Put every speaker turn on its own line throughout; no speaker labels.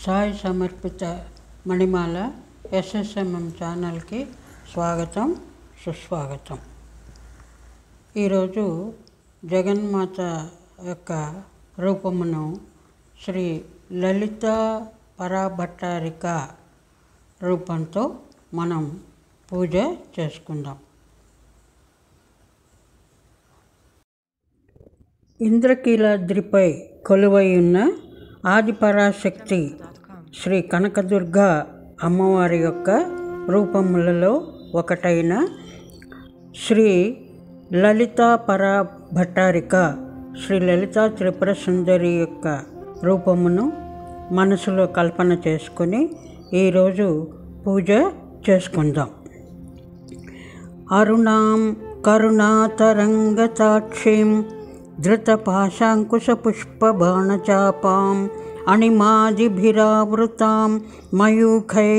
సాయి సమర్పిత మణిమాల ఎస్ఎస్ఎంఎం ఛానల్కి స్వాగతం, సుస్వాగతం. ఈరోజు జగన్మాత యొక్క రూపమును శ్రీ లలితా పరాభట్టారిక రూపంతో మనం పూజ చేసుకుందాం. ఇంద్రకీలాద్రిపై కొలువై ఉన్న ఆదిపరాశక్తి శ్రీ కనకదుర్గ అమ్మవారి యొక్క రూపములలో ఒకటైన శ్రీ లలితా పరాభట్టారిక శ్రీ లలితా త్రిపుర సుందరి యొక్క రూపమును మనసులో కల్పన చేసుకొని ఈరోజు పూజ చేసుకుందాం. అరుణాం కరుణాతరంగతాక్షీం ధృతపాశాంకుశపుష్పబాణచాపాం అణిమాదిభిరావృతాం మయూఖై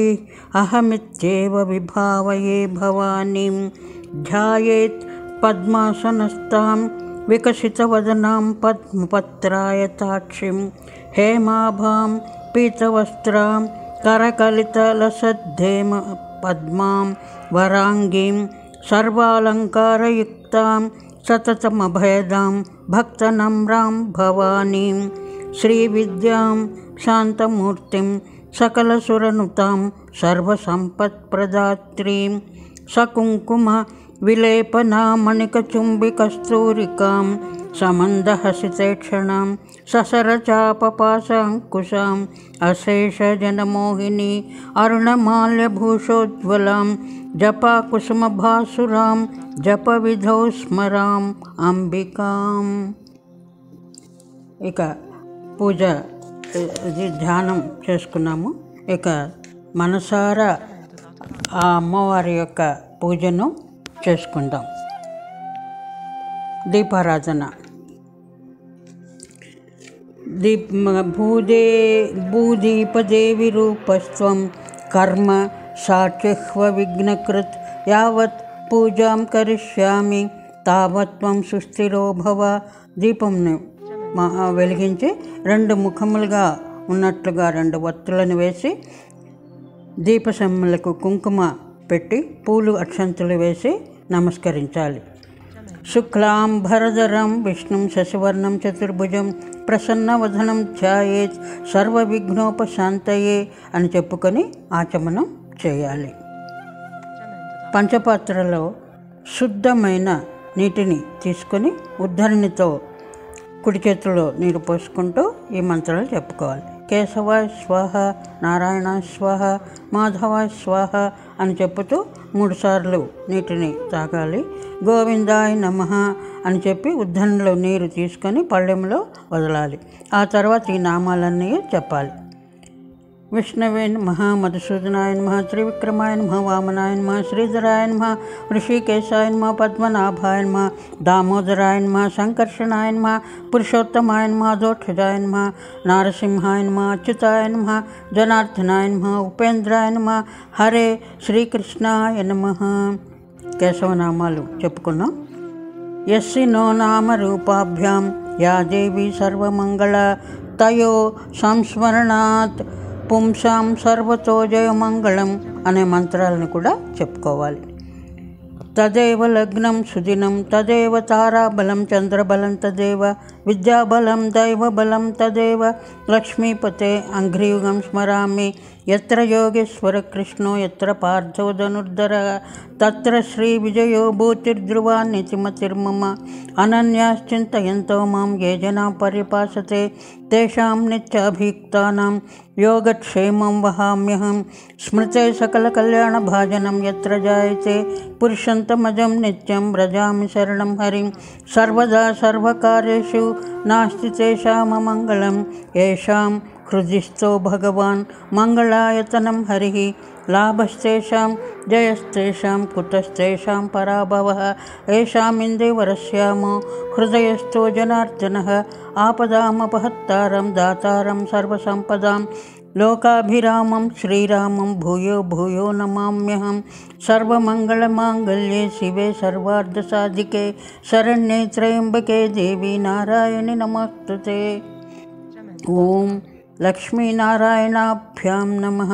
అహమిత్యేవ విభావయే భవానీం ధ్యాయేత్ పద్మాసనస్తాం వికసితవదనాం పద్మపత్రాయతాక్షిం హేమాభాం పీతవస్త్రాం కరకలితలసద్ధేమ పద్మాం వరాంగీం సర్వాలంకారయుక్తాం సతతమభయదాం భక్తనమ్రాం భవానీం శ్రీవిద్యాం శాంతమూర్తిం సకలసురనుతాం సర్వసంపత్ప్రదాత్రీం సకుంకుమ విలేపనామణికచుంబికస్తూరికాం సమందహసితేక్షణాం ససరచాపపాశాంకుశాం అశేషజనమోహిని అరుణమాల్యభూషోజ్వలాం జపాకుసుమభాసురాం జపవిధౌ స్మరాం అంబికాం. ఇక పూజ ధ్యానం చేసుకున్నాము. ఇక మనసారా ఆ అమ్మవారి యొక్క పూజను చేసుకుందాం. దీపారాధన. భూదీపదేవి రూపస్త్వం కర్మ సాక్షిహ్వ విఘ్నకృత్ యావత్ పూజాం కరిష్యామి తావత్వం సుస్థిరో భవ. దీపంను వెలిగించి రెండు ముఖములుగా ఉన్నట్లుగా రెండు వత్తులను వేసి దీపసమ్మలకు కుంకుమ పెట్టి పూలు అక్షంతులు వేసి నమస్కరించాలి. శుక్లాం భరధరం విష్ణుం శశివర్ణం చతుర్భుజం ప్రసన్నవదనం ధ్యాయేత్ సర్వవిఘ్నోపశాంతయే అని చెప్పుకొని ఆచమనం చేయాలి. పంచపాత్రలో శుద్ధమైన నీటిని తీసుకొని ఉద్ధరణితో కుడి చేతిలో నీరు పోసుకుంటూ ఈ మంత్రాలు చెప్పుకోవాలి. కేశవాయ స్వాహ, నారాయణ స్వాహ, మాధవాయ స్వాహ అని చెప్పుతూ 3 సార్లు నీటిని తాగాలి. గోవిందాయ నమః అని చెప్పి ఉద్ధరణలో నీరు తీసుకొని పళ్ళెంలో వదలాలి. ఆ తర్వాత ఈ నామాలన్నీ చెప్పాలి. విష్ణవే నమః, మధుసూదనాయ నమః, త్రివిక్రమాయ నమః, వామనాయ నమః, శ్రీధరాయ నమః, ఋషికేశాయ నమః, పద్మనాభాయ నమః, దామోదరాయ నమః, సంకర్షణాయ నమః, పురుషోత్తమాయ నమః, దోక్షజాయ నమః, నారసింహాయ నమః, అచ్యుతాయ నమః, జనార్దనాయ నమః, ఉపేంద్రాయ నమః, హరే శ్రీకృష్ణాయ నమః. కేశవనామాలు చెప్పుకున్నాం. యస్సి నో నామ రూపాభ్యాం యా దేవి సర్వమంగళ తయో సంస్మరణాత్ పుంసాం సర్వతో జయమంగళం అనే మంత్రాలను కూడా చెప్పుకోవాలి. తదేవ లగ్నం సుదినం తదేవ తారాబలం చంద్రబలం తదేవ విద్యాబలం దైవబలం తదేవ లక్ష్మీపతే అంఘ్రియుగం స్మరామి యత్ర యోగేశ్వర కృష్ణో యత్ర పార్థో ధనుర్ధర తత్ర శ్రీ విజయో భూతిర్ధ్రువా నితిమతిర్మమ అనన్యాశ్చింతయంతో మాం ఏ జనా పర్యపాసతే తేషాం నిత్యాభియుక్తానాం యోగక్షేమం వహామ్యహం స్మృతే సకల కళ్యాణ భాజనం యత్ర జాయతే పురుషంతమజం నిత్యం వ్రజామి శరణం హరిం సర్వదా సర్వకార్యేషు నాస్తి తేషామమంగళం ఏషాం హృదిస్థో భగవాన్ మంగళాయతనం హరి లాభస్తేషాం జయస్తేషాం కుతస్తేషాం పరాభవః ఏషామిందేవరస్యామో హృదయస్థో జనార్దనః ఆపదామపహత్తారం దాతారం సర్వసంపదాం లోకాభిరామం శ్రీరామం భూయో భూయో నమామ్యహం సర్వమంగళమాంగళ్యే శివే సర్వార్థసాధికే శరణ్యే త్రయంబకే దేవి నారాయణి నమస్తుతే. ఓం లక్ష్మీనారాయణాభ్యాం నమః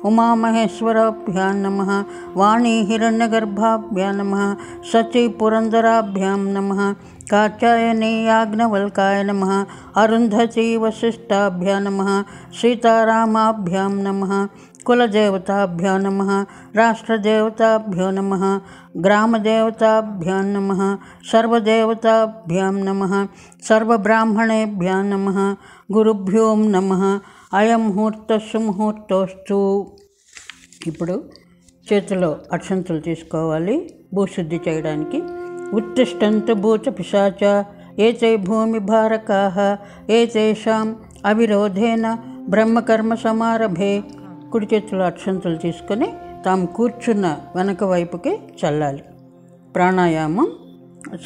ఉమామహేశ్వరాభ్యాం నమః వాణీ హిరణ్యగర్భాభ్యాం నమః సచీ పురందరాభ్యాం నమః కాత్యాయనీ యాజ్ఞవల్కాయ నమః అరుంధతీ వశిష్టాభ్యాం నమః సీతారామాభ్యాం నమః కులదేవతాభ్యో నమః రాష్ట్రదేవతాభ్యో నమః గ్రామదేవతాభ్యో నమః సర్వదేవతాభ్యో నమః సర్వబ్రాహ్మణేభ్యో నమః గురుభ్యో నమః అయం ముహూర్తస్సు ముహూర్తోస్తు. ఇప్పుడు చేతిలో అక్షంతలు తీసుకోవాలి భూశుద్ధి చేయడానికి. ఉత్తిష్టంతు భూత పిశాచ ఏతే భూమి భారకాః ఏతేషాం అవిరోధేన బ్రహ్మకర్మ సమారభే. కుడి చేతిలో అక్షంతలు తీసుకొని తాము కూర్చున్న వెనక వైపుకి చల్లాలి. ప్రాణాయామం.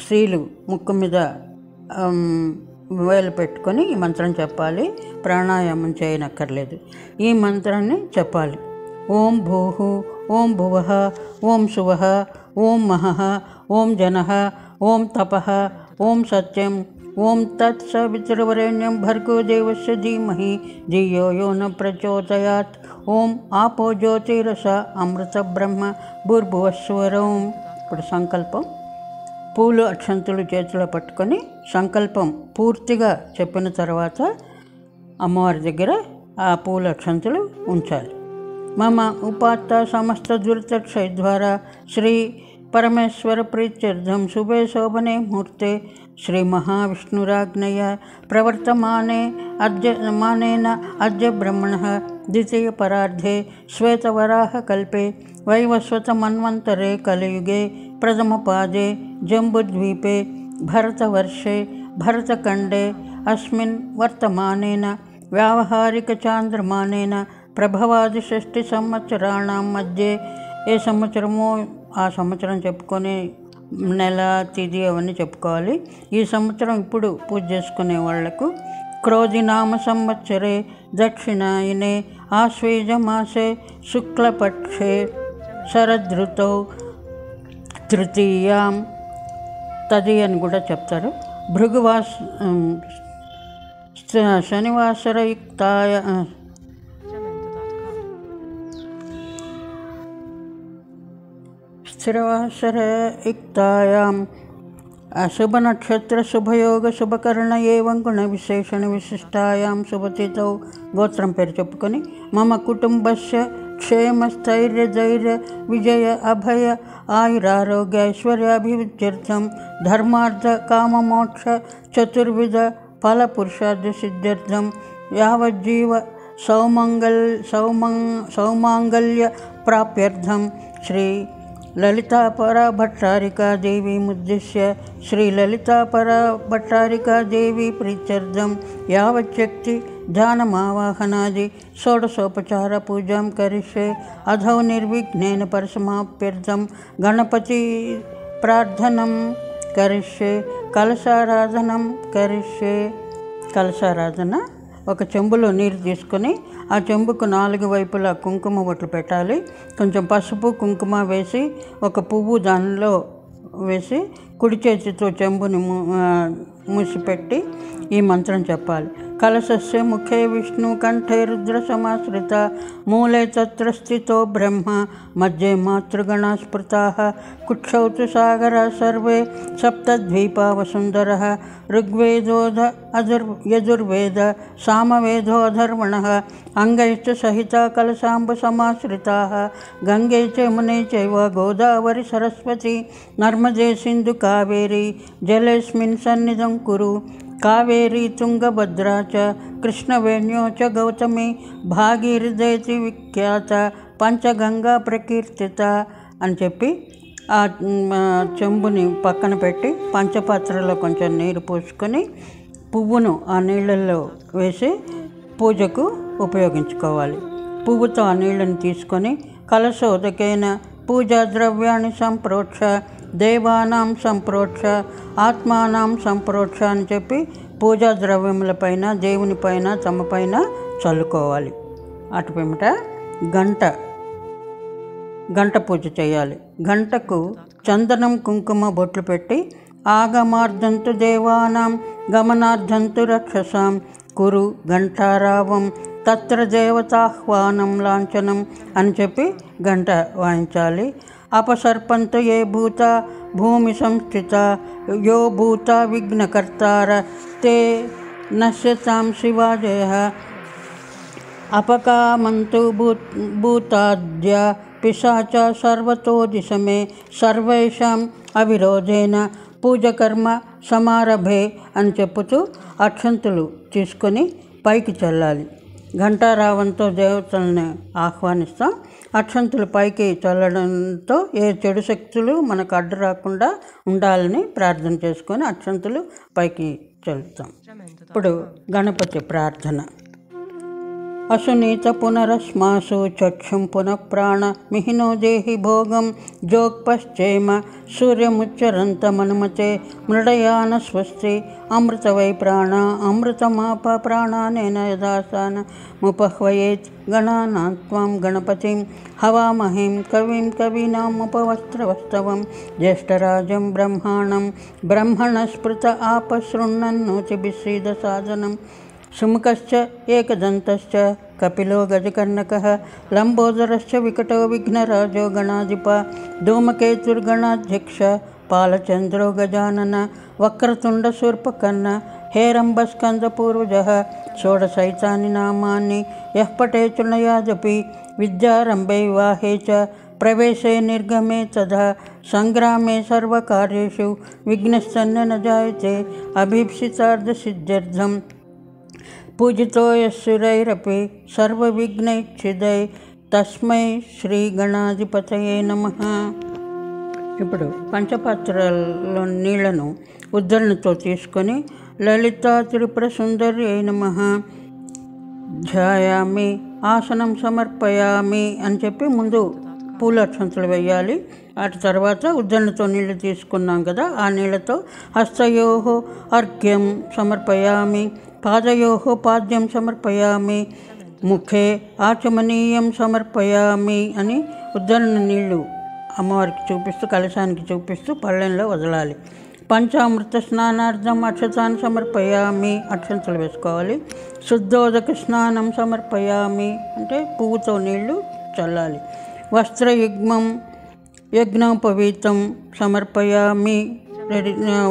స్త్రీలు ముక్కు మీద వేలు పెట్టుకొని ఈ మంత్రం చెప్పాలి. ప్రాణాయామం చేయనక్కర్లేదు. ఈ మంత్రాన్ని చెప్పాలి. ఓం భూః ఓం భువః ఓం శువః ఓం మహః ఓం జనః ఓం తపః ఓం సత్యం ఓం తత్ సవితుర్వరేణ్యం భర్గో దేవస్య ధీమహి ధియో యో న ప్రచోదయాత్. ఓం ఆపో జ్యోతిరస అమృత బ్రహ్మ భూర్భువస్వరం. ఇప్పుడు సంకల్పం. పూలు అక్షంతులు చేతిలో పట్టుకొని సంకల్పం పూర్తిగా చెప్పిన తర్వాత అమ్మవారి దగ్గర ఆ పూల అక్షంతులు ఉంచాలి. మమ ఉపాత్త సమస్త దురితక్షయ ద్వారా శ్రీ పరమేశ్వర ప్రీత్యర్థం శుభే శోభనే ముహూర్తే శ్రీ మహావిష్ణురాజ్ఞయ ప్రవర్తమానే అద్య బ్రహ్మణః ద్వితీయ పరార్ధే శ్వేతవరాహ కల్పే వైవస్వతమన్వంతరే కలియుగే ప్రథమపాదే జంబుద్వీపే భరతవర్షే భరతఖండే అస్మిన్ వర్తమానేన వ్యావహారిక చాంద్రమానేన ప్రభవాది 6 సంవత్సరాణం మధ్యే. ఏ సంవత్సరమో ఆ సంవత్సరం చెప్పుకొని నెల తిథి అవన్నీ చెప్పుకోవాలి. ఈ సంవత్సరం ఇప్పుడు పూజ చేసుకునే వాళ్లకు క్రోధినామ సంవత్సరే దక్షిణాయనే ఆశ్వేజ మాసే శుక్లపక్షే శరదృతౌ తృతీయాం తది అని కూడా చెప్తారు. భృగువాస శనివాసరయుక్తాయ స్థిరవాసరయుక్తాయాం శుభనక్షత్ర శుభయోగ శుభకరణ ఏవం గుణ విశేషణ విశిష్టాయాం శుభతిథౌ. గోత్రం పేరు చెప్పుకొని మమ కుటుంబస్య క్షేమ స్థైర్య ధైర్య విజయ అభయ ఆయురారోగ్య ఐశ్వర్యాభివృద్ధ్యర్థం ధర్మార్థ కామమోక్ష చతుర్విధ ఫల పురుషార్థ సిద్ధ్యర్థం యావజ్జీవ సౌమాంగల్య ప్రాప్యర్థం శ్రీ లలితాపరా భట్టారికా దేవి ముద్దిశ్య శ్రీ లలితాపరా భట్టారికా దేవి ప్రీత్యర్థం యావచ్చక్తి ధ్యానమావాహనాది షోడశోపచార పూజాం కరిష్యే. అధౌ నిర్విఘ్నేన పరిసమాప్యర్థం గణపతి ప్రార్థనం కరిష్యే. కలశారాధనం కరిష్యే. కలశారాధన. ఒక చెంబులో నీరు తీసుకొని ఆ చెంబుకు 4 వైపులా కుంకుమ బొట్లు పెట్టాలి. కొంచెం పసుపు కుంకుమ వేసి ఒక పువ్వు దానిలో వేసి కుడి చేతితో చెంబుని మూసిపెట్టి ఈ మంత్రం చెప్పాలి. కలశస్య ముఖే విష్ణు కంఠే రుద్ర సమాశ్రిత మూలే తత్ర స్థితో బ్రహ్మ మధ్యే మాతృగణా స్మృతాః కుక్షౌ తు సాగరా సర్వే సప్తద్వీపా వసుంధరః ఋగ్వేదోధ యజుర్వేద సామవేదో అధర్వణః అంగైశ్చ సహితా కలశాంబ సమాశ్రితాః గంగే చ యమునే చైవ గోదావరి సరస్వతి నర్మదే సింధు కావేరి జలేస్మిన్ సన్నిధం కురు. కావేరీ తుంగభద్రా చ కృష్ణవేణ్యో చ గౌతమి భాగీరథేతి విఖ్యాత పంచగంగా ప్రకీర్తిత అని చెప్పి ఆ చెంబుని పక్కన పెట్టి పంచపాత్రలో కొంచెం నీరు పోసుకొని పువ్వును ఆ నీళ్ళల్లో వేసి పూజకు ఉపయోగించుకోవాలి. పువ్వుతో ఆ నీళ్ళని తీసుకొని కలశోదకేన పూజా ద్రవ్యాన్ని సంప్రోక్ష దేవానాం సంప్రోక్ష ఆత్మానాం సంప్రోక్ష అని చెప్పి పూజా ద్రవ్యములపైన దేవుని పైన తమ పైన చల్లుకోవాలి. అటు పిమ్మట గంట పూజ చేయాలి. గంటకు చందనం కుంకుమ బొట్లు పెట్టి ఆగమార్ధంతు దేవానాం గమనార్ధంతు రక్షసాం కురు ఘంటారావం తత్ర దేవతాహ్వానం లాంఛనం అని చెప్పి గంట వాయించాలి. అపసర్పంత ఏ భూత భూమి సంస్థిత యో భూత విఘ్నకర్తార తే నశ్యతాం శివాజయ అపకామంతు భూతాద్య పిశాచ సర్వతో దిశమే సర్వేషాం అవిరోధేన పూజకర్మ సమారభే అని చెప్పుతూ అక్షంతులు తీసుకొని పైకి చల్లాలి. ఘంటారావంతో దేవతల్ని ఆహ్వానిస్తాం. అక్షంతులు పైకి చల్లడంతో ఏ చెడు శక్తులు మనకు అడ్డు రాకుండా ఉండాలని ప్రార్థన చేసుకొని అక్షంతులు పైకి చల్లుతాం. ఇప్పుడు గణపతి ప్రార్థన. అసునీత పునరస్మాసు చక్షుం పునఃప్రాణ మిహినో దేహి భోగం జోక్పశ్చేమ సూర్యముచ్చరంతమనుమతే మృడయాన స్వస్తి అమృతవై ప్రాణ అమృతమాప ప్రాణానేన యదాసాన ముపహ్వయేత్ గణానాత్వం గణపతిం హవామహిం కవిం కవీనాముపవస్త్రవస్తవం జ్యేష్ఠరాజం బ్రహ్మాణం బ్రహ్మణస్పృత ఆపశృణ్వన్నోతిభిస్సీద సాధనం సుముఖశ్చ ఏకదంతశ్చ కపిలో గజకర్ణకః లంబోదరశ్చ వికటో విఘ్నరాజో గణాధిప ధూమకేతుర్గణాధ్యక్ష పాలచంద్రో గజానన వక్రతుండ శూర్పకర్ణ హేరంబస్కందపూర్వజः షోడశైతాని నామాని యః పఠేత్ నయాదపి విద్యారంభే వివాహే చ ప్రవేశే నిర్గమే తథా సంగ్రామే సర్వకార్యేషు విఘ్నశ్చన్న న జాయతే అభీప్సితార్థసిద్ధ్యర్థం పూజితో యస్సురైరపి సర్వవిఘ్నైచ్ఛిదై తస్మై శ్రీ గణాధిపతయే నమః. ఇప్పుడు పంచపాత్రలో నీళ్లను ఉద్ధరణతో తీసుకొని లలితా త్రిపుర సుందర్యై నమః ధ్యాయామి ఆసనం సమర్పయామి అని చెప్పి ముందు పూల అక్షంతలు వేయాలి. వాటి తర్వాత ఉద్ధరణతో నీళ్లు తీసుకున్నాం కదా, ఆ నీళ్లతో హస్తయోహో అర్ఘ్యం సమర్పయామి పాదయోః పాద్యం సమర్పయామి ముఖే ఆచమనీయం సమర్పయామి అని ఉద్ధరణ నీళ్లు అమ్మవారికి చూపిస్తూ కలశానికి చూపిస్తూ పళ్ళెంలో వదలాలి. పంచామృత స్నానార్థం అక్షతాన్ని సమర్పయామి, అక్షంతలు వేసుకోవాలి. శుద్ధోదక స్నానం సమర్పయామి అంటే పువ్వుతో నీళ్లు చల్లాలి. వస్త్రయుగ్మం యజ్ఞోపవీతం సమర్పయామి,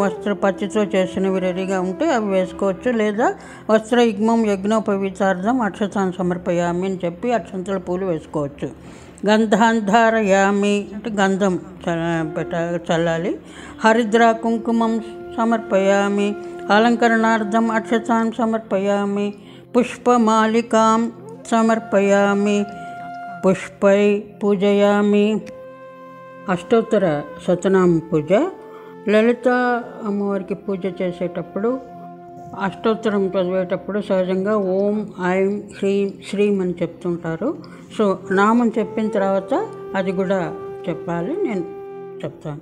వస్త్ర పచ్చితో చేసినవి రెడీగా ఉంటే అవి వేసుకోవచ్చు, లేదా వస్త్రయుగ్మం యజ్ఞోపవీతార్థం అక్షతాన్ని సమర్పయామి అని చెప్పి అక్షంతల పూలు వేసుకోవచ్చు. గంధాంధారయామి అంటే గంధం చల్లాలి. హరిద్ర కుంకుమం సమర్పయామి, అలంకరణార్థం అక్షతాన్ని సమర్పయామి. పుష్పమాలికాం సమర్పయామి, పుష్పై పూజయామి. అష్టోత్తర శతనామ పూజ. లలిత అమ్మవారికి పూజ చేసేటప్పుడు అష్టోత్తరం చదివేటప్పుడు సహజంగా ఓం ఐం హ్రీం శ్రీం అని చెప్తుంటారు. సో నామం చెప్పిన తర్వాత అది కూడా చెప్పాలి, నేను చెప్తాను.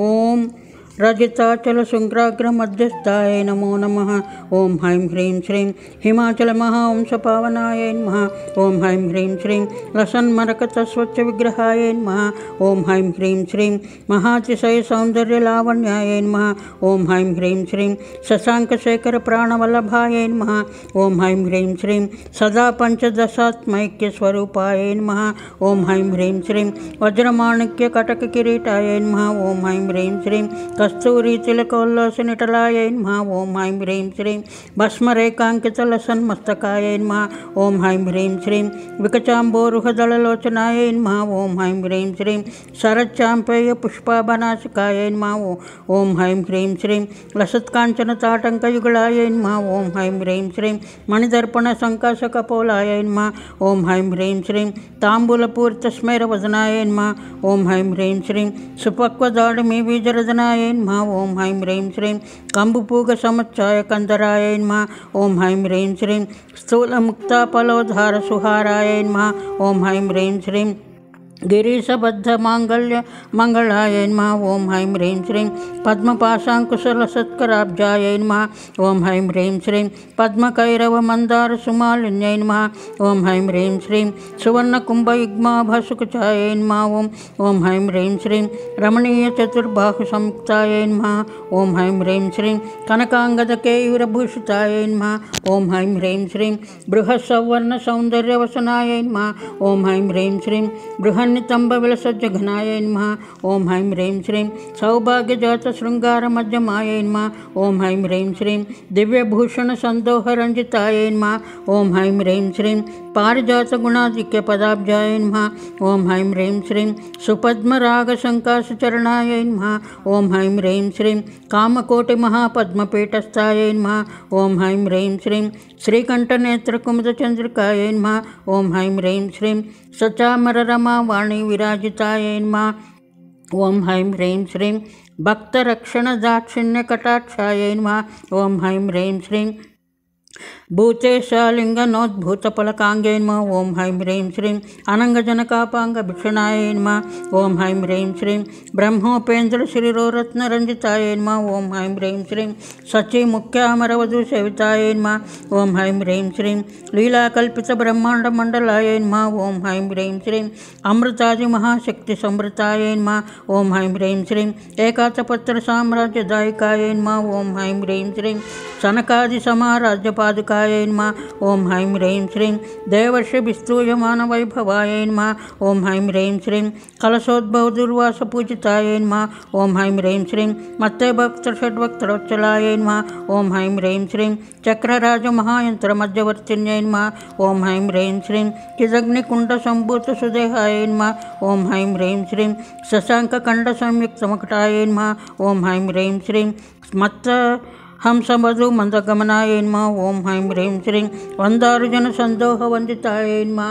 ఓం రజితాచల శృంగ్రాగ్ర మధ్యస్థాయ నమో నమః. ఓం హైం హ్రీం శ్రీం హిమాచల మహావంశపావనాయ నమః. ఓం హైం హ్రీం శ్రీం లసన్మరకత స్వచ్ఛ విగ్రహాయ నమః. ఓం హైం హ్రీం శ్రీం మహాతిశయ సౌందర్య లావణ్యాయ నమః. ఓం హైం హ్రీం శ్రీం శశాంకశేఖర ప్రాణవల్లభాయ నమః. ఓం హైం హ్రీం శ్రీం సదా పంచదశాత్మైక్య స్వరూపాయ నమః. ఓం హైం హ్రీం శ్రీం వజ్రమాణిక్య కటక కిరీటాయ నమః. ఓం హైం హ్రీం శ్రీం కస్తూరి తిలకోల్లాసనిటలాయ నమః. ఓం హైం హ్రీం శ్రీం భస్మరేకాంకిత లసన్మస్తకాయ నమః. ఓం హైం హ్రీం శ్రీం వికచాంబోరుహదళలోచనాయ నమః. ఓం హైం హ్రీం శ్రీం శరచ్చాంపేయ పుష్పాభనాశికాయ నమః. ఓం హైం హ్రీం శ్రీం లసత్కాంచన తాటంకయుగళాయ నమః. ఓం హైం హ్రీం శ్రీం మణిదర్పణ సంకాశకపోలాయ నమః. ఓం హైం హ్రీం శ్రీం తాంబూలపూరిత స్మేరవదనాయ నమః. ఓం హైం హ్రీం శ్రీం సుపక్వదాడిమి బీజరదనాయ నమః. ఓం హైం హ్రీం శ్రీం కంబుపూగ సముచ్చాయ కందరాయ నమః. ఓం హైం హ్రీం శ్రీం స్థూల ముక్తాపలోధార సుహారాయ నమః. ఓం హైం హ్రీం శ్రీం गिरीशबद्धमाङ्गल्य मङ्गलाय नमः। ॐ हैं ह्रीं श्रीं पद्मपाशाङ्कुशलसत्कराब्जायै नमः। ॐ हैं ह्रीं श्रीं पद्मकैरवमन्दारसुमालिन्यै नमः। ॐ हैं ह्रीं श्रीं सुवर्णकुम्भयुग्माभसुकुचायै नमः। ॐ हैं ह्रीं श्रीं रमणीयचतुर्बाहुसंयुक्तायै नमः। ॐ हैं ह्रीं श्रीं कनकाङ्गदकेयूरभूषितायै नमः। ॐ हैं ह्रीं श्रीं बृहत्सवर्णसौन्दर्यवसनायै नमः। ॐ हैं ह्रीं श्रीं बृहन्नितम्बविलसज्जघनायै नमः। ॐ हैं ह्रीं श्रीं सौभाग्यजातशृङ्गारमध्यमायै नमः। ॐ हैं ह्रीं श्रीं दिव्यभूषणसन्दोहरञ्जितायै नमः। ॐ हैं ह्रीं श्रीं पारिजातगुणाधिक्यपदाब्जायै नमः। ॐ हैं ह्रीं श्रीं सुपद्मरागशङ्कासचरणायै नमः। ॐ हैं ह्रीं श्रीं कामकोटिमहापद्मपीठस्थायै नमः। ॐ हैं ह्रीं श्रीं श्रीकण्ठनेत्रकुमुदचन्द्रिकायै नमः। ॐ हैं ह्रीं श्रीं सचामररमावाणी विराजितायै नमः। ॐ हैं ह्रीं श्रीं भक्तरक्षणदाक्षिण्यकटाक्षायै नमः। ॐ हैं ह्रीं श्रीं भूतेशालिङ्गनोद्भूतफलकाङ्गै नमः। ॐ हैं ह्रीं श्रीं अनङ्गजनकापाङ्गभीषणायै नमः। ॐ हैं ह्रीं श्रीं ब्रह्मोपेन्द्रशिरोरत्नरञ्जितायै नमः। ॐ हैं ह्रीं श्रीं सचिमुख्यामरवधूसेवितायै नमः। ॐ हैं ह्रीं श्रीं लीलाकल्पितब्रह्माण्डमण्डलायै नमः। ॐ हैं ह्रीं श्रीं अमृतादिमहाशक्तिसंवृतायै नमः। ॐ हैं ह्रीं श्रीं एकातपत्रसाम्राज्यदायिकायै नमः। ॐ हैं ह्रीं श्रीं सनकादिसमाराज्यपादुकायै नमः। ॐ हैं ह्रीं श्रीं देवर्षिभिस्तूयमानवैभवायै नमः। ॐ हैं ह्रीं श्रीं कलशोद्भवदुर्वासपूजितायै नमः। ॐ हैं ह्रीं श्रीं मत्तैभक्तषड्भक्तवत्सलायै नमः। ॐ हैं ह्रीं श्रीं चक्रराजमहायन्त्रमध्यवर्तिन्यै नमः। ॐ हैं ह्रीं श्रीं चिदग्निकुण्डसम्भूतसुदेहायै नमः। ॐ हैं ह्रीं श्रीं शशाङ्कखण्डसंयुक्तमकटायै नमः। ॐ हैं ह्रीं श्रीं हंसमधुमन्दगमनायै नमः। ॐ हैं ह्रीं श्रीं वन्दारुजनसन्दोहवन्दितायै नमः।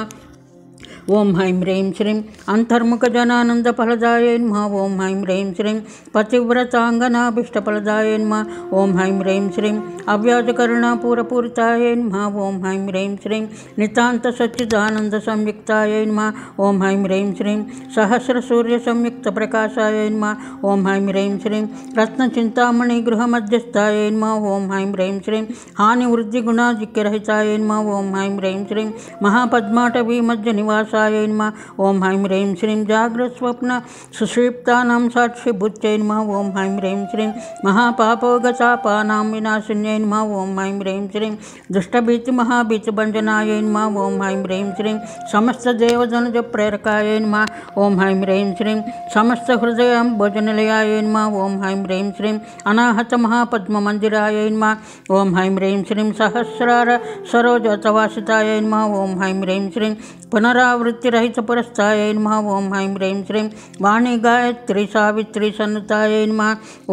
ॐ हैं ह्रीं श्रीं अन्तर्मुखजनानन्दफलदायै नमः। ॐ हैं ह्रीं श्रीं पतिव्रताङ्गनाभीष्टफलदायै नमः। ॐ हैं ह्रीं श्रीं अव्याजकरुणापूरपूरितायै नमः। ॐ हैं ह्रीं श्रीं नितान्तसच्चिदानन्दसंयुक्तायै नमः। ॐ हैं ह्रीं श्रीं सहस्रसूर्यसंयुक्तप्रकाशायै नमः। ॐ हैं ह्रीं श्रीं रत्नचिन्तामणिगृहमध्यस्थायै नमः। ॐ हैं ह्रीं श्रीं हानिवृद्धिगुणाधिक्यरहितायै नमः। ॐ हैं ह्रीं श्रीं महापद्माटवीमध्यनिवासायै नमः। ॐ हैं ह्रीं श्रीं जाग्रत्स्वप्न सुषुप्तानां साक्षिभूत्यै नमः। ॐ हैं ह्रीं श्रीं महापापोगतापानां विनाशिन्यै नमः। ॐ हैं ह्रीं श्रीं दुष्टभीतिमहाभीतिभञ्जनायै नमः। ॐ हैं ह्रीं श्रीं समस्तदेवजनजप्रेरकायै नमः। ॐ हैं ह्रीं श्रीं समस्तहृदयाम्बोजनिलयायै नमः। ॐ हैं ह्रीं श्रीं अनाहतमहापद्ममन्दिरायै नमः। ॐ हैं ह्रीं श्रीं सहस्रार सरोजतवासितायै नमः। ॐ हैं ह्रीं श्रीं पुनरावृत्तिरहितपुरस्तायै नमः। ॐ हैं ह्रीं श्रीं वाणीगायत्री सावित्री सन्नुतायै नमः।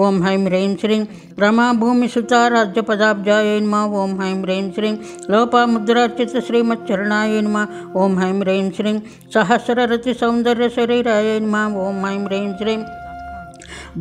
ॐ हैं ह्रीं श्रीं रमाभूमिसुताराज्यपदाब्जायै नमः। ॐ हैं ह्रीं श्रीं लोपामुद्रार्चितश्रीमच्चरणायै नमः। ॐ हैं ह्रीं श्रीं सहस्ररतिसौन्दर्यशरीरायै नमः। ॐ हैं ह्रीं श्रीं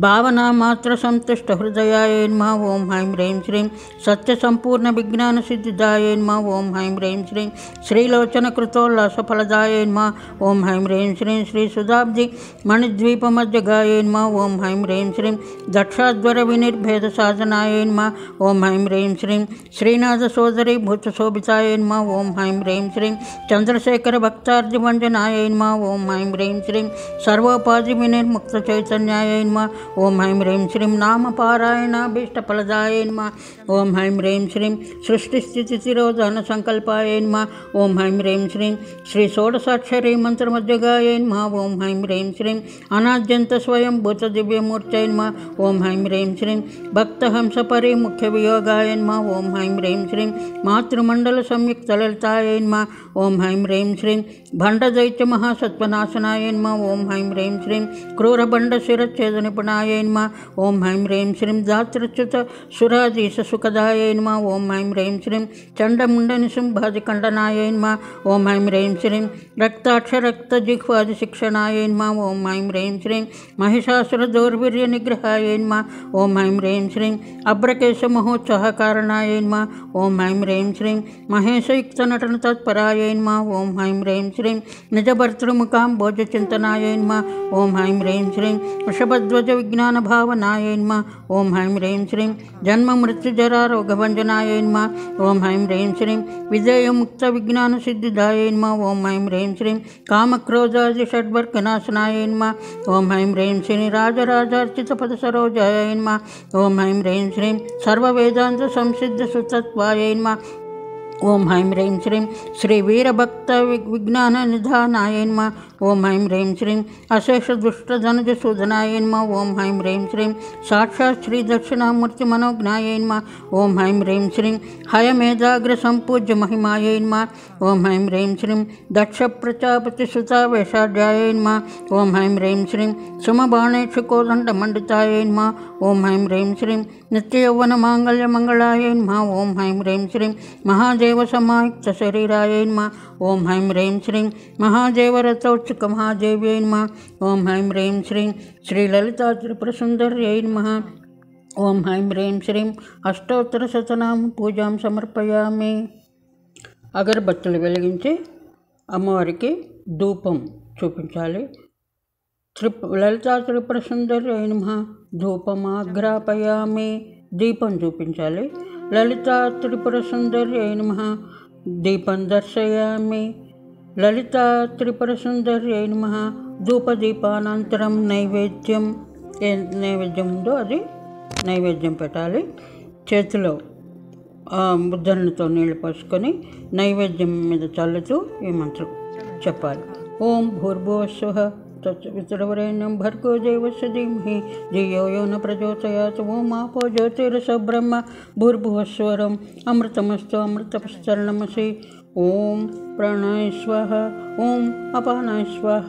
भावनामात्रसन्तुष्टहृदयायै नमः। ॐ हैं ह्रीं श्रीं सत्यसम्पूर्णविज्ञानसिद्धिदायै नमः। ॐ हैं ह्रीं श्रीं श्रीलोचनकृतोल्लासफलदायै नमः। ॐ हैं ह्रीं श्रीं श्रीसुधाब्धिमणिद्वीपमध्यगायै नमः। ॐ हैं ह्रीं श्रीं दक्षाध्वरविनिर्भेदसाधनायै नमः। ॐ हैं ह्रीं श्रीं श्रीनाथसोदरीभूतशोभितायै नमः। ॐ हैं ह्रीं श्रीं चन्द्रशेखरभक्तार्जिभञ्जनायै नमः। ॐ हैं ह्रीं श्रीं सर्वोपाधिविनिर्मुक्तचैतन्यायै नमः। ॐ हैं ह्रीं श्रीं नामपारायणाभीष्टफलदायै नमः। ॐ हैं ह्रीं श्रीं सृष्टिस्थितितिरोधनसङ्कल्पायै नमः। ॐ हैं ह्रीं श्रीं श्रीषोडशाक्षरीमन्त्रमध्यगायै नमः। ॐ हैं ह्रीं श्रीं अनाद्यन्तस्वयंभूतदिव्यमूर्तये नमः। ॐ हैं ह्रीं श्रीं भक्तहंसपरिमुख्यवियोगाय नमः। ॐ हैं ह्रीं श्रीं मातृमण्डलसंयुक्तललितायै नमः। ॐ हैं ह्रीं श्रीं भण्डदैत्यमहासत्त्वनाशनाय नमः। ॐ हैं ह्रीं श्रीं क्रूरभण्डशिरच्छेदनिपुणाय శ్రీమన్నారాయణాయ నమః. ఓం హ్రైం హ్రీం శ్రీం దాత్రచ్యుత సురాధీశ సుఖదాయ నమః. ఓం హ్రైం హ్రీం శ్రీం చండముండ నిశుంభాదిఖండనాయ నమః. ఓం హ్రైం హ్రీం శ్రీం రక్తాక్షరక్త జిహ్వాది శిక్షణాయ నమః. ఓం హ్రైం హ్రీం శ్రీం మహిషాసుర దౌర్వీర్య నిగ్రహాయ నమః. ఓం హ్రైం హ్రీం శ్రీం అభ్రకేశ మహోత్సాహకారణాయ నమః. ఓం హ్రైం హ్రీం శ్రీం మహేశయుక్త నటన తత్పరాయ నమః. ఓం హ్రైం హ్రీం శ్రీం నిజభర్తృముఖాం భోజచింతనాయ నమః. ఓం హ్రైం హ్రీం శ్రీం వృషభధ్వజ విజ్ఞాన భావనాయ నమః. ఓం హ్రైం హ్రీం శ్రీం జన్మ మృత్యుజరా రోగభంజనాయ నమః. ఓం హ్రైం హ్రీం శ్రీం విజయ ముక్త విజ్ఞాన సిద్ధిదాయ నమః. ఓం హ్రైం హ్రీం శ్రీం కామక్రోధాది షడ్వర్గనాశనాయ నమః. ఓం హ్రైం హ్రీం శ్రీ రాజరాజార్చిత పద సరోజాయ నమః. ఓం హ్రైం హ్రీం శ్రీం సర్వవేదాంత సంసిద్ధ సుతత్వాయ నమః. ఓం హ్రైం హ్రీం శ్రీం శ్రీ వీరభక్త విజ్ఞాన నిధానాయ నమః. ఓం హ్రైం హ్రీం శ్రీం అశేష దుష్ట ధనుజ సూదనాయ నమః. ఓం హ్రైం హ్రీం శ్రీం సాక్షాత్ శ్రీ దక్షిణామూర్తి మనోజ్ఞాయ నమః. ఓం హ్రైం హ్రీం శ్రీం హయమేధాగ్ర సంపూజ్య మహిమాయ నమః. ఓం హ్రైం హ్రీం శ్రీం దక్ష ప్రజాపతి సుతావేషాఢ్యాయ నమః. ఓం హ్రైం హ్రీం శ్రీం సుమబాణేక్షు కోదండ మండితాయ నమః. ఓం హ్రైం హ్రీం శ్రీం నిత్య యౌవన మాంగళ్య మంగళాయ నమః. ఓం హ్రైం హ్రీం శ్రీం మహాదేవ సమాయుక్త శరీరాయ నమః. ఓం హ్రైం హ్రీం శ్రీం మహాదేవ రథోత్సుక మహాదేవ్యై నమః. ఓం హ్రైం హ్రీం శ్రీం శ్రీ లలితా త్రిపుర సుందర్యై నమః. ఓం హ్రైం హ్రీం శ్రీం అష్టోత్తర శతనామ పూజాం సమర్పయామి. అగరబత్తులు వెలిగించి అమ్మవారికి ధూపం చూపించాలి. లలితా త్రిపుర సుందర్యై నమః. ధూపమాగ్రాపయామి. దీపం చూపించాలి. లలితా త్రిపుర సుందర్యై నమః. దీపం దర్శయామి. లలితా త్రిపుర సుందర్యై నమః. ధూపదీపానంతరం నైవేద్యం. ఏ నైవేద్యం ఉందో అది నైవేద్యం పెట్టాలి. చేతిలో ఉద్ధరణతో నీళ్లు పోసుకొని నైవేద్యం మీద చల్లుతూ ఈ మంత్రం చెప్పాలి. ఓం భూర్భువస్సుః తత్సవితుర్వరేణ్యం భర్గో దేవస్య ధీమహి ధియో యో న ప్రచోదయాత్. ఓం ఆపో జ్యోతిరసో బ్రహ్మ భూర్భువస్వరం అమృతమస్తు అమృతపశ్చరణమసి. ఓం ప్రాణాయ స్వాహ. ఓం అపానాయ స్వాహ.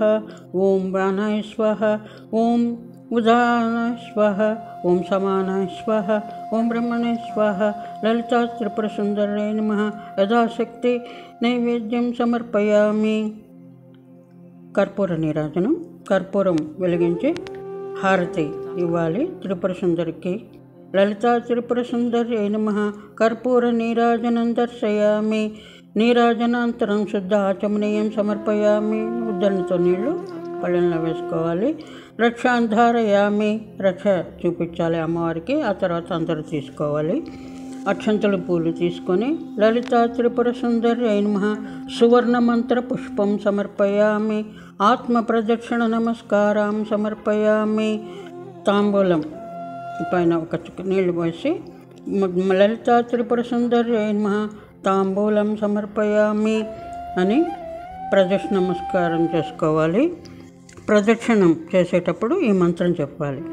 ఓం ప్రాణాయ స్వాహ. ఓం ఉదానాయ స్వాహ. ఓం సమానాయ స్వాహ. ఓం బ్రహ్మణాయ స్వాహ. లలితా త్రిపుర సుందర్యై నమః. యథాశక్తి నైవేద్యం సమర్పయామి. కర్పూర నీరాజనం. కర్పూరం వెలిగించి హారతి ఇవ్వాలి త్రిపుర సుందరికి. లలితా త్రిపుర సుందర్యై నమః. కర్పూర నీరాజనం దర్శయామి. నీరాజనాంతరం శుద్ధ ఆచమనీయం సమర్పయామి. ఉద్ధరణతో నీళ్లు పళ్ళెంలో వేసుకోవాలి. రక్షాంధారయామి. రక్ష చూపించాలి అమ్మవారికి. ఆ తర్వాత అందరూ తీసుకోవాలి. అక్షంతలు పూలు తీసుకొని లలితా త్రిపుర సుందర్యై నమః. సువర్ణ మంత్ర పుష్పం సమర్పయామి. ఆత్మ ప్రదక్షిణ నమస్కారం సమర్పయామి. తాంబూలం పైన ఒక చుక్క నీళ్లు పోసి లలితా త్రిపుర సుందర్యై నమః. తాంబూలం సమర్పయామి అని ప్రదక్షిణ నమస్కారం చేసుకోవాలి. ప్రదక్షిణం చేసేటప్పుడు ఈ మంత్రం చెప్పాలి.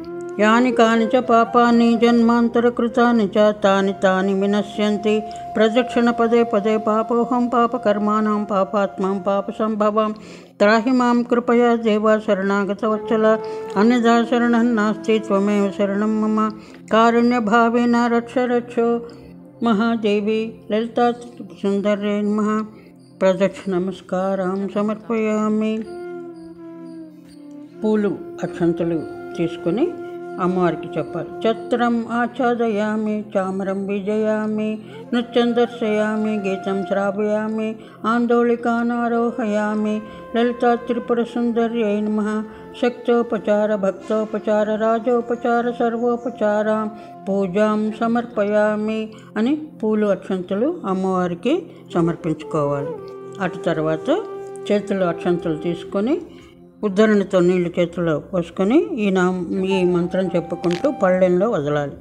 యాని కాని చ పాపాని జన్మాంతరకృతాని చ తాని తాని వినశ్యంతి. ప్రదక్షిణ పదే పదే పాపోహం పాపకర్మాణం పాపాత్మాం పాప సంభవం. త్రాహి మాం కృపయా దేవా శరణాగత వత్సల. అన్యదా శరణం నాస్తి త్వమేవ శరణం మమ. కారుణ్యభావేన రక్ష రక్షో మహాదేవి. లలితా సుందర్యై నమః. ప్రదక్షిణ నమస్కారం సమర్పయామి. పూలు అక్షంతలు తీసుకొని అమ్మవారికి చెప్పాలి. ఛత్రం ఆచ్ఛాదయామి. చామరం విజయామి. నృత్యం దర్శయామి. గీతం శ్రావయామి. ఆందోళికానారోహయామి. లలితా త్రిపుర సుందర్యై నమః. శక్తోపచార భక్తోపచార రాజోపచార సర్వోపచార పూజాం సమర్పయామి అని పూలు అక్షంతలు అమ్మవారికి సమర్పించుకోవాలి. అటు తర్వాత చేతుల్లో అక్షంతలు తీసుకొని ఉద్ధరణతో నీళ్లు చేతిలో పోసుకొని ఈ మంత్రం చెప్పుకుంటూ పళ్ళెంలో వదలాలి.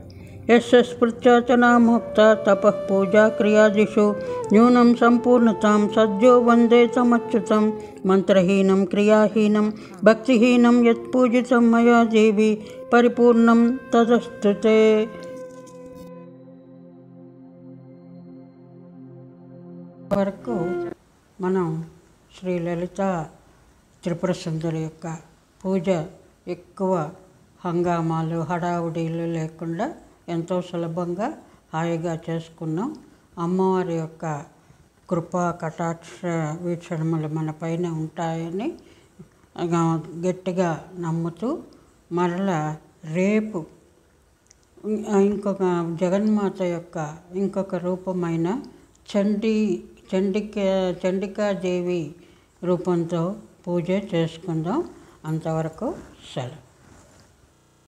యస్య స్పృత్యాచనాముక్త తపః పూజా క్రియాదిషు న్యూనం సంపూర్ణతాం సద్యో వందే తమచ్యుతం. మంత్రహీనం క్రియాహీనం భక్తిహీనం యత్పూజితం మయా దేవి పరిపూర్ణం తదస్తుతే. వరకు మనం శ్రీ లలిత త్రిపుర సుందరి యొక్క పూజ ఎక్కువ హంగామాలు హడావుడీలు లేకుండా ఎంతో సులభంగా హాయిగా చేసుకున్నాం. అమ్మవారి యొక్క కృపా కటాక్ష వీక్షణములు మన పైన ఉంటాయని గట్టిగా నమ్ముతూ మరలా రేపు ఇంకొక జగన్మాత యొక్క ఇంకొక రూపమైన చండికాదేవి రూపంతో పూజ చేసుకుందాం. అంతవరకు సెలవు.